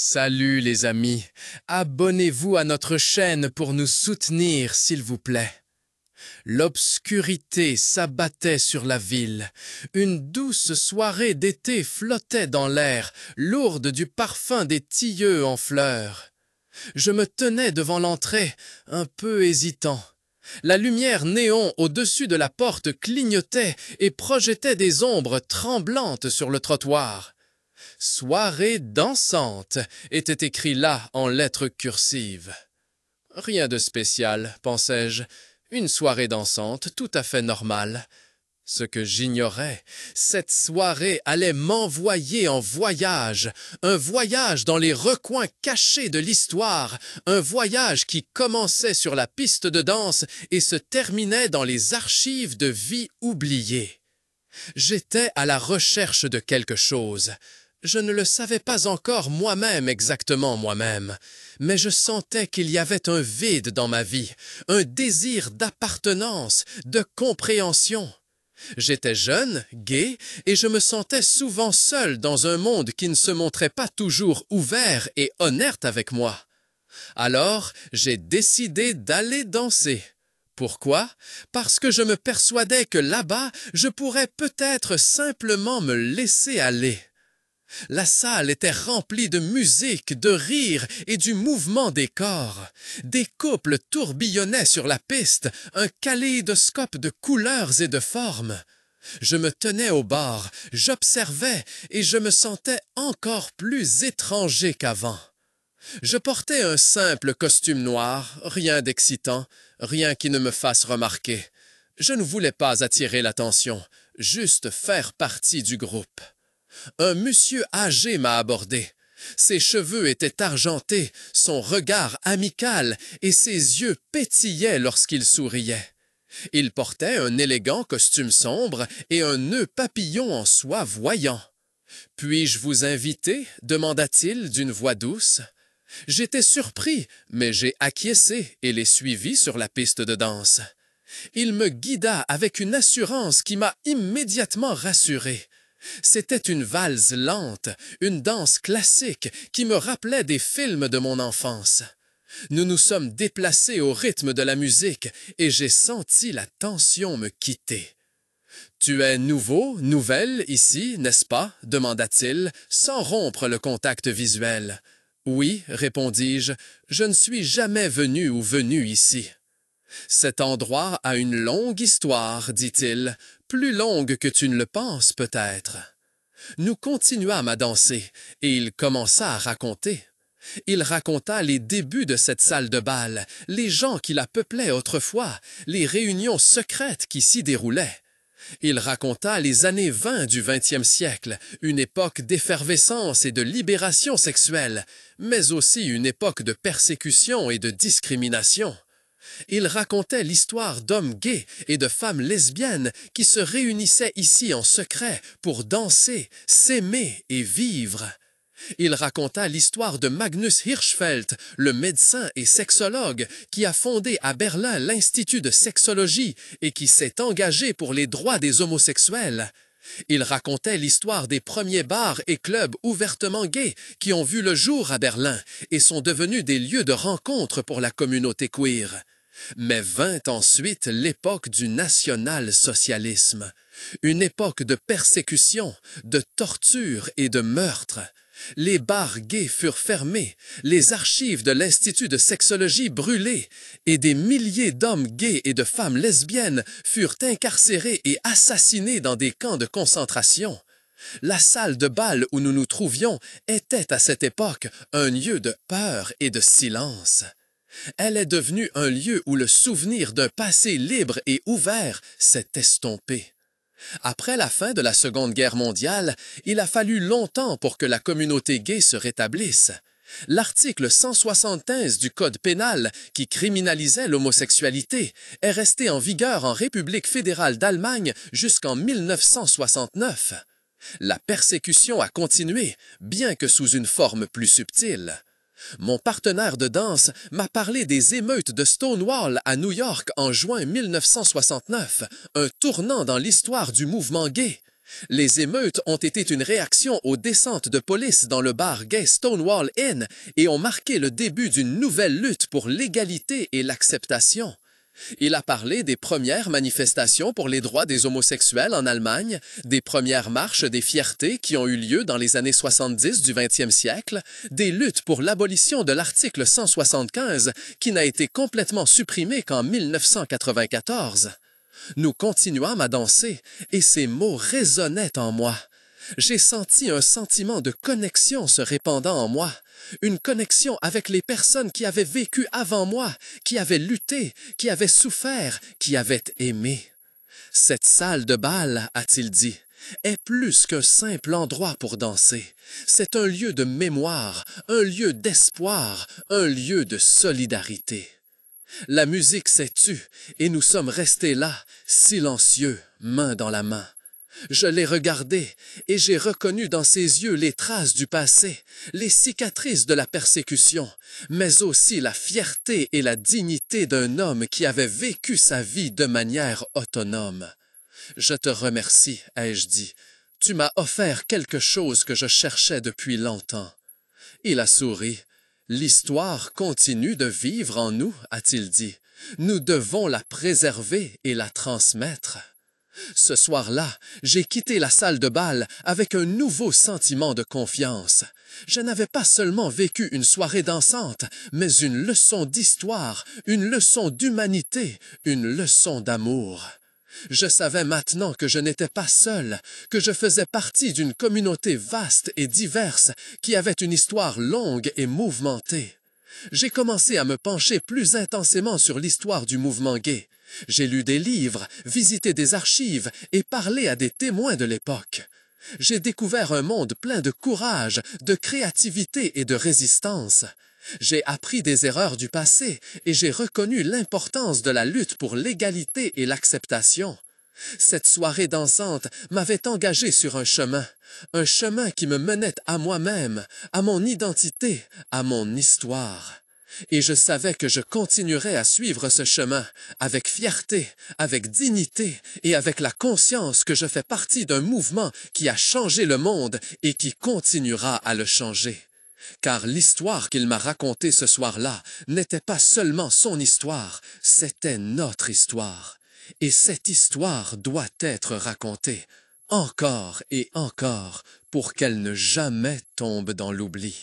Salut les amis, abonnez-vous à notre chaîne pour nous soutenir s'il vous plaît. L'obscurité s'abattait sur la ville. Une douce soirée d'été flottait dans l'air, lourde du parfum des tilleuls en fleurs. Je me tenais devant l'entrée, un peu hésitant. La lumière néon au-dessus de la porte clignotait et projetait des ombres tremblantes sur le trottoir. « Soirée dansante » était écrit là en lettres cursives. Rien de spécial, pensais-je, une soirée dansante tout à fait normale. Ce que j'ignorais, cette soirée allait m'envoyer en voyage, un voyage dans les recoins cachés de l'histoire, un voyage qui commençait sur la piste de danse et se terminait dans les archives de vie oubliées. J'étais à la recherche de quelque chose. Je ne le savais pas encore moi-même exactement moi-même, mais je sentais qu'il y avait un vide dans ma vie, un désir d'appartenance, de compréhension. J'étais jeune, gai, et je me sentais souvent seul dans un monde qui ne se montrait pas toujours ouvert et honnête avec moi. Alors, j'ai décidé d'aller danser. Pourquoi? Parce que je me persuadais que là-bas, je pourrais peut-être simplement me laisser aller. La salle était remplie de musique, de rires et du mouvement des corps. Des couples tourbillonnaient sur la piste, un kaléidoscope de couleurs et de formes. Je me tenais au bord, j'observais et je me sentais encore plus étranger qu'avant. Je portais un simple costume noir, rien d'excitant, rien qui ne me fasse remarquer. Je ne voulais pas attirer l'attention, juste faire partie du groupe. Un monsieur âgé m'a abordé. Ses cheveux étaient argentés, son regard amical et ses yeux pétillaient lorsqu'il souriait. Il portait un élégant costume sombre et un nœud papillon en soie voyant. « Puis-je vous inviter » demanda-t-il d'une voix douce. J'étais surpris, mais j'ai acquiescé et l'ai suivi sur la piste de danse. Il me guida avec une assurance qui m'a immédiatement rassuré. C'était une valse lente, une danse classique qui me rappelait des films de mon enfance. Nous nous sommes déplacés au rythme de la musique et j'ai senti la tension me quitter. « Tu es nouvelle ici, n'est-ce pas » demanda-t-il, sans rompre le contact visuel. « Oui » répondis-je, « je ne suis jamais venu ou venue ici. » « Cet endroit a une longue histoire, dit-il, plus longue que tu ne le penses peut-être. » Nous continuâmes à danser, et il commença à raconter. Il raconta les débuts de cette salle de bal, les gens qui la peuplaient autrefois, les réunions secrètes qui s'y déroulaient. Il raconta les années 20 du 20e siècle, une époque d'effervescence et de libération sexuelle, mais aussi une époque de persécution et de discrimination. Il racontait l'histoire d'hommes gays et de femmes lesbiennes qui se réunissaient ici en secret pour danser, s'aimer et vivre. Il raconta l'histoire de Magnus Hirschfeld, le médecin et sexologue qui a fondé à Berlin l'Institut de sexologie et qui s'est engagé pour les droits des homosexuels. Il racontait l'histoire des premiers bars et clubs ouvertement gays qui ont vu le jour à Berlin et sont devenus des lieux de rencontre pour la communauté queer. Mais vint ensuite l'époque du national-socialisme, une époque de persécution, de torture et de meurtre. Les bars gays furent fermés, les archives de l'Institut de sexologie brûlées, et des milliers d'hommes gays et de femmes lesbiennes furent incarcérés et assassinés dans des camps de concentration. La salle de bal où nous nous trouvions était à cette époque un lieu de peur et de silence. Elle est devenue un lieu où le souvenir d'un passé libre et ouvert s'est estompé. Après la fin de la Seconde Guerre mondiale, il a fallu longtemps pour que la communauté gay se rétablisse. L'article 175 du Code pénal, qui criminalisait l'homosexualité, est resté en vigueur en République fédérale d'Allemagne jusqu'en 1969. La persécution a continué, bien que sous une forme plus subtile. Mon partenaire de danse m'a parlé des émeutes de Stonewall à New York en juin 1969, un tournant dans l'histoire du mouvement gay. Les émeutes ont été une réaction aux descentes de police dans le bar gay Stonewall Inn et ont marqué le début d'une nouvelle lutte pour l'égalité et l'acceptation. Il a parlé des premières manifestations pour les droits des homosexuels en Allemagne, des premières marches des fiertés qui ont eu lieu dans les années 70 du 20e siècle, des luttes pour l'abolition de l'article 175 qui n'a été complètement supprimé qu'en 1994. Nous continuâmes à danser et ces mots résonnaient en moi. J'ai senti un sentiment de connexion se répandant en moi, une connexion avec les personnes qui avaient vécu avant moi, qui avaient lutté, qui avaient souffert, qui avaient aimé. Cette salle de bal, a-t-il dit, est plus qu'un simple endroit pour danser. C'est un lieu de mémoire, un lieu d'espoir, un lieu de solidarité. La musique s'est tue et nous sommes restés là, silencieux, main dans la main. Je l'ai regardé et j'ai reconnu dans ses yeux les traces du passé, les cicatrices de la persécution, mais aussi la fierté et la dignité d'un homme qui avait vécu sa vie de manière autonome. « Je te remercie, ai-je dit. Tu m'as offert quelque chose que je cherchais depuis longtemps. » Il a souri. « L'histoire continue de vivre en nous, a-t-il dit. Nous devons la préserver et la transmettre. » Ce soir-là, j'ai quitté la salle de bal avec un nouveau sentiment de confiance. Je n'avais pas seulement vécu une soirée dansante, mais une leçon d'histoire, une leçon d'humanité, une leçon d'amour. Je savais maintenant que je n'étais pas seul, que je faisais partie d'une communauté vaste et diverse qui avait une histoire longue et mouvementée. J'ai commencé à me pencher plus intensément sur l'histoire du mouvement gay. J'ai lu des livres, visité des archives et parlé à des témoins de l'époque. J'ai découvert un monde plein de courage, de créativité et de résistance. J'ai appris des erreurs du passé et j'ai reconnu l'importance de la lutte pour l'égalité et l'acceptation. Cette soirée dansante m'avait engagé sur un chemin qui me menait à moi-même, à mon identité, à mon histoire. Et je savais que je continuerais à suivre ce chemin avec fierté, avec dignité et avec la conscience que je fais partie d'un mouvement qui a changé le monde et qui continuera à le changer. Car l'histoire qu'il m'a racontée ce soir-là n'était pas seulement son histoire, c'était notre histoire. Et cette histoire doit être racontée, encore et encore, pour qu'elle ne jamais tombe dans l'oubli.